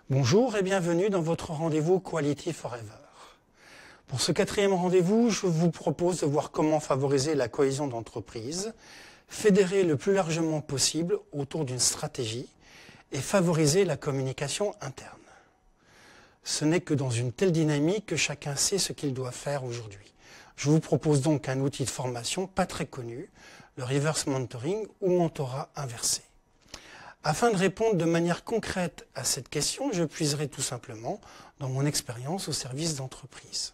Bonjour et bienvenue dans votre rendez-vous Quality Forever. Pour ce 4e rendez-vous, je vous propose de voir comment favoriser la cohésion d'entreprise, fédérer le plus largement possible autour d'une stratégie et favoriser la communication interne. Ce n'est que dans une telle dynamique que chacun sait ce qu'il doit faire aujourd'hui. Je vous propose donc un outil de formation pas très connu, le reverse mentoring ou mentorat inversé. Afin de répondre de manière concrète à cette question, je puiserai tout simplement dans mon expérience au service d'entreprise.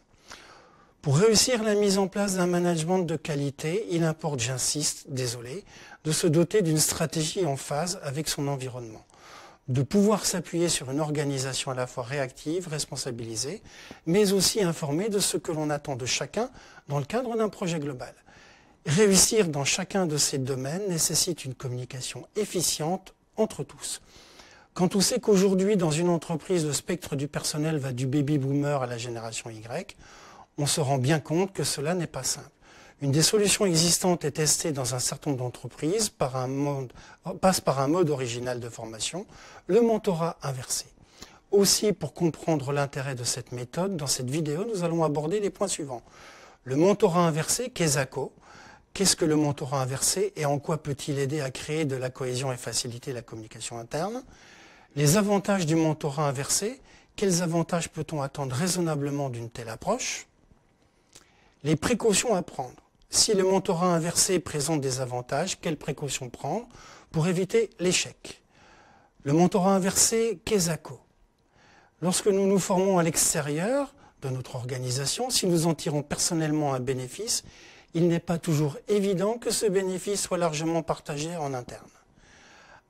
Pour réussir la mise en place d'un management de qualité, il importe, j'insiste, désolé, de se doter d'une stratégie en phase avec son environnement, de pouvoir s'appuyer sur une organisation à la fois réactive, responsabilisée, mais aussi informée de ce que l'on attend de chacun dans le cadre d'un projet global. Réussir dans chacun de ces domaines nécessite une communication efficiente entre tous. Quand on sait qu'aujourd'hui, dans une entreprise, le spectre du personnel va du baby-boomer à la génération Y, on se rend bien compte que cela n'est pas simple. Une des solutions existantes et testée dans un certain nombre d'entreprises passe par un mode original de formation, le mentorat inversé. Aussi, pour comprendre l'intérêt de cette méthode, dans cette vidéo, nous allons aborder les points suivants. Le mentorat inversé, KESACO. Qu'est-ce que le mentorat inversé et en quoi peut-il aider à créer de la cohésion et faciliter la communication interne? Les avantages du mentorat inversé, quels avantages peut-on attendre raisonnablement d'une telle approche? Les précautions à prendre. Si le mentorat inversé présente des avantages, quelles précautions prendre pour éviter l'échec? Le mentorat inversé, KESACO. Lorsque nous nous formons à l'extérieur de notre organisation, si nous en tirons personnellement un bénéfice, il n'est pas toujours évident que ce bénéfice soit largement partagé en interne.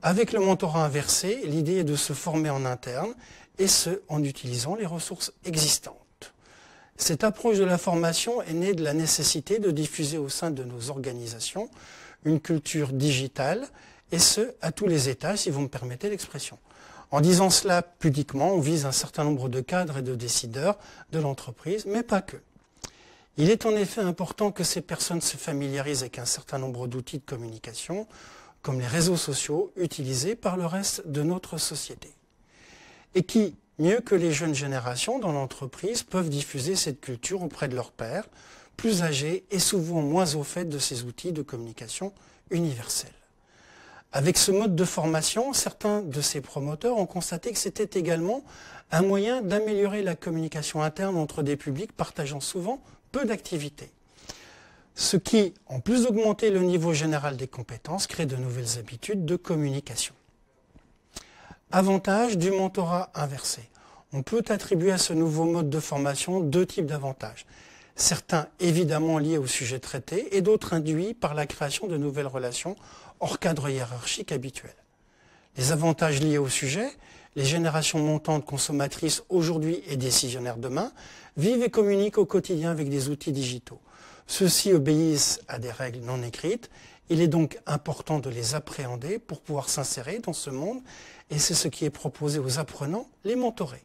Avec le mentorat inversé, l'idée est de se former en interne, et ce, en utilisant les ressources existantes. Cette approche de la formation est née de la nécessité de diffuser au sein de nos organisations une culture digitale, et ce, à tous les étages, si vous me permettez l'expression. En disant cela pudiquement, on vise un certain nombre de cadres et de décideurs de l'entreprise, mais pas que. Il est en effet important que ces personnes se familiarisent avec un certain nombre d'outils de communication, comme les réseaux sociaux utilisés par le reste de notre société. Et qui, mieux que les jeunes générations dans l'entreprise, peuvent diffuser cette culture auprès de leurs pairs, plus âgés et souvent moins au fait de ces outils de communication universels. Avec ce mode de formation, certains de ces promoteurs ont constaté que c'était également un moyen d'améliorer la communication interne entre des publics partageant souvent peu d'activités. Ce qui, en plus d'augmenter le niveau général des compétences, crée de nouvelles habitudes de communication. Avantage du mentorat inversé. On peut attribuer à ce nouveau mode de formation deux types d'avantages. Certains évidemment liés au sujet traité et d'autres induits par la création de nouvelles relations hors cadre hiérarchique habituel. Les avantages liés au sujet, les générations montantes consommatrices aujourd'hui et décisionnaires demain vivent et communiquent au quotidien avec des outils digitaux. Ceux-ci obéissent à des règles non écrites. Il est donc important de les appréhender pour pouvoir s'insérer dans ce monde et c'est ce qui est proposé aux apprenants, les mentorés.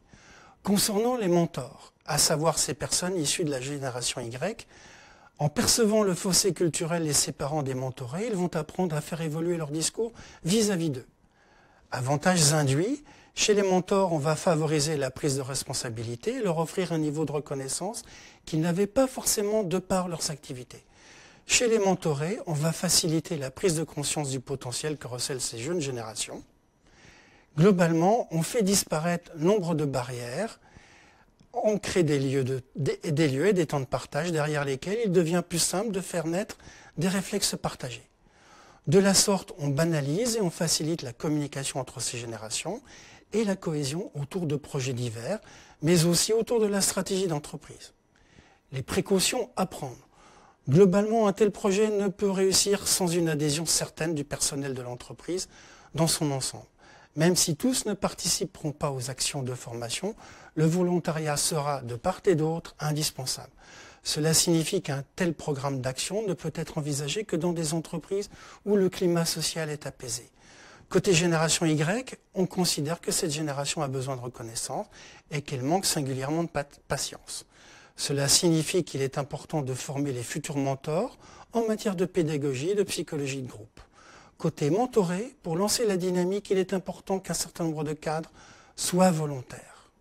Concernant les mentors, à savoir ces personnes issues de la génération Y, en percevant le fossé culturel les séparant des mentorés, ils vont apprendre à faire évoluer leur discours vis-à-vis d'eux. Avantages induits, chez les mentors, on va favoriser la prise de responsabilité et leur offrir un niveau de reconnaissance qu'ils n'avaient pas forcément de par leurs activités. Chez les mentorés, on va faciliter la prise de conscience du potentiel que recèlent ces jeunes générations. Globalement, on fait disparaître nombre de barrières, on crée des lieux et des temps de partage derrière lesquels il devient plus simple de faire naître des réflexes partagés. De la sorte, on banalise et on facilite la communication entre ces générations et la cohésion autour de projets divers, mais aussi autour de la stratégie d'entreprise. Les précautions à prendre. Globalement, un tel projet ne peut réussir sans une adhésion certaine du personnel de l'entreprise dans son ensemble. Même si tous ne participeront pas aux actions de formation, le volontariat sera, de part et d'autre, indispensable. Cela signifie qu'un tel programme d'action ne peut être envisagé que dans des entreprises où le climat social est apaisé. Côté génération Y, on considère que cette génération a besoin de reconnaissance et qu'elle manque singulièrement de patience. Cela signifie qu'il est important de former les futurs mentors en matière de pédagogie et de psychologie de groupe. Côté mentoré, pour lancer la dynamique, il est important qu'un certain nombre de cadres soit volontaire.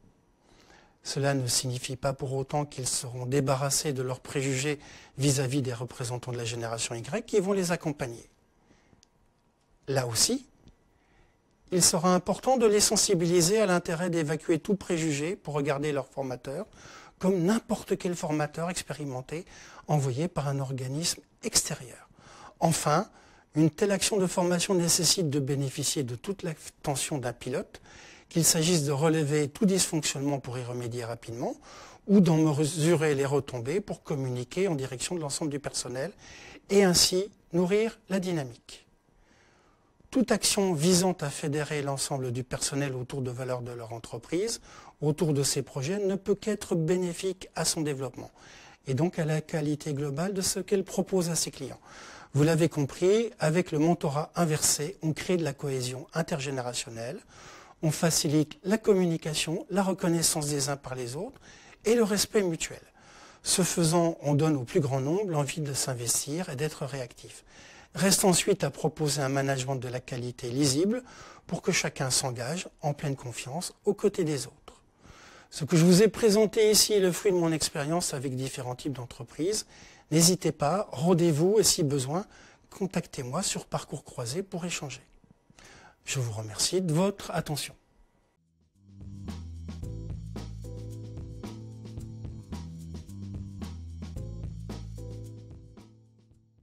Cela ne signifie pas pour autant qu'ils seront débarrassés de leurs préjugés vis-à-vis des représentants de la génération Y qui vont les accompagner. Là aussi, il sera important de les sensibiliser à l'intérêt d'évacuer tout préjugé pour regarder leur formateur comme n'importe quel formateur expérimenté envoyé par un organisme extérieur. Enfin, une telle action de formation nécessite de bénéficier de toute l'attention d'un pilote, qu'il s'agisse de relever tout dysfonctionnement pour y remédier rapidement ou d'en mesurer les retombées pour communiquer en direction de l'ensemble du personnel et ainsi nourrir la dynamique. Toute action visant à fédérer l'ensemble du personnel autour de valeurs de leur entreprise, autour de ses projets, ne peut qu'être bénéfique à son développement et donc à la qualité globale de ce qu'elle propose à ses clients. Vous l'avez compris, avec le mentorat inversé, on crée de la cohésion intergénérationnelle, on facilite la communication, la reconnaissance des uns par les autres et le respect mutuel. Ce faisant, on donne au plus grand nombre l'envie de s'investir et d'être réactif. Reste ensuite à proposer un management de la qualité lisible pour que chacun s'engage en pleine confiance aux côtés des autres. Ce que je vous ai présenté ici est le fruit de mon expérience avec différents types d'entreprises. N'hésitez pas, rendez-vous et si besoin, contactez-moi sur Parcours Croisé pour échanger. Je vous remercie de votre attention.